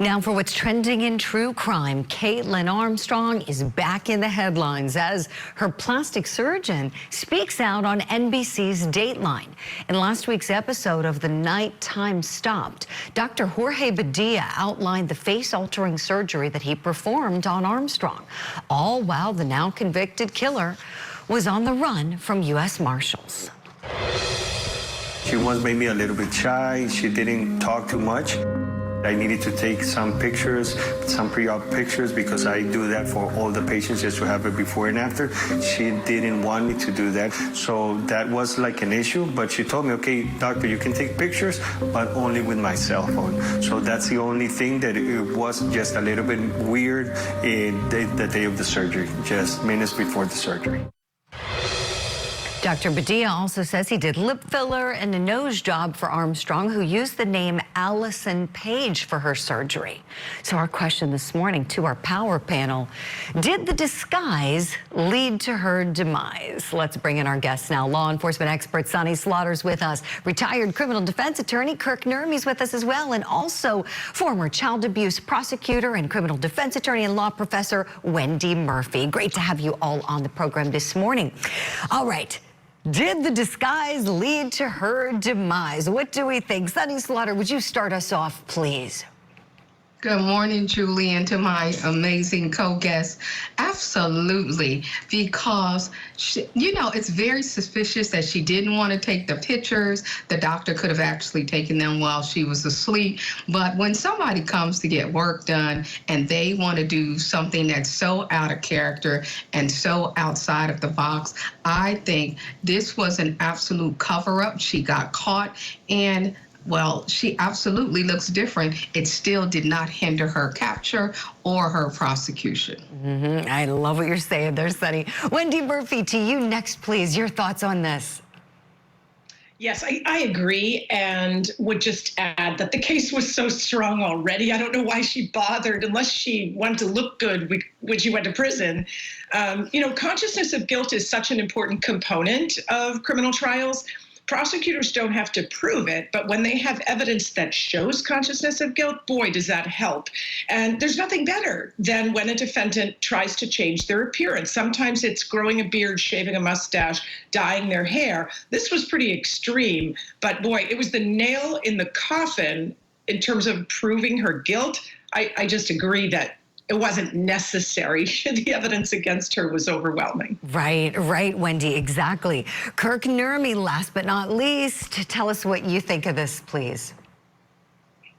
Now for what's trending in true crime, Kaitland Armstrong is back in the headlines as her plastic surgeon speaks out on NBC's Dateline. In last week's episode of The Nighttime Stopped, Dr. Jorge Badia outlined the face-altering surgery that he performed on Armstrong, all while the now convicted killer was on the run from U.S. Marshals. She was maybe a little bit shy. She didn't talk too much. I needed to take some pictures, some pre-op pictures, because I do that for all the patients just to have it before and after. She didn't want me to do that, so that was like an issue, but she told me, okay, doctor, you can take pictures, but only with my cell phone. So that's the only thing that it was just a little bit weird in the day of the surgery, just minutes before the surgery. Dr. Badia also says he did lip filler and a nose job for Armstrong, who used the name Allison Page for her surgery. So our question this morning to our power panel, did the disguise lead to her demise? Let's bring in our guests now. Law enforcement expert Sonny Slaughter's with us. Retired criminal defense attorney Kirk Nurmey's with us as well. And also former child abuse prosecutor and criminal defense attorney and law professor Wendy Murphy. Great to have you all on the program this morning. All right. Did the disguise lead to her demise? What do we think? Sonny Slaughter, would you start us off, please? Good morning, Julie, and to my amazing co-guest. Absolutely, because, it's very suspicious that she didn't want to take the pictures. The doctor could have actually taken them while she was asleep. But when somebody comes to get work done and they want to do something that's so out of character and so outside of the box, I think this was an absolute cover-up. She got caught, and well, she absolutely looks different. It still did not hinder her capture or her prosecution. I love what you're saying there, Sonny. Wendy Murphy, to you next, please. Your thoughts on this? Yes, I agree, and would just add that the case was so strong already. I don't know why she bothered, unless she wanted to look good when she went to prison. Consciousness of guilt is such an important component of criminal trials. Prosecutors don't have to prove it, but when they have evidence that shows consciousness of guilt, boy, does that help. And there's nothing better than when a defendant tries to change their appearance. Sometimes it's growing a beard, shaving a mustache, dyeing their hair. This was pretty extreme, but boy, it was the nail in the coffin in terms of proving her guilt. I just agree that it wasn't necessary. The evidence against her was overwhelming. Right, Wendy, exactly. Kirk Nurmey, last but not least, tell us what you think of this, please.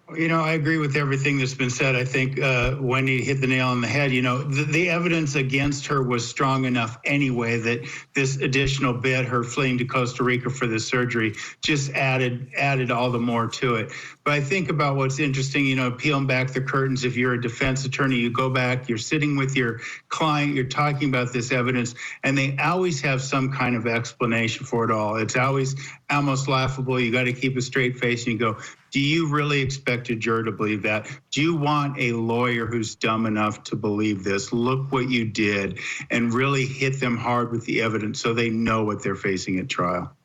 I agree with everything that's been said. I think Wendy hit the nail on the head. The evidence against her was strong enough anyway that this additional bit, her fleeing to Costa Rica for the surgery, just added all the more to it. But I think about what's interesting, peeling back the curtains. If you're a defense attorney, you go back, you're sitting with your client, you're talking about this evidence, and they always have some kind of explanation for it all. It's always almost laughable. You got to keep a straight face and you go, do you really expect a juror to believe that? Do you want a lawyer who's dumb enough to believe this? Look what you did, and really hit them hard with the evidence so they know what they're facing at trial.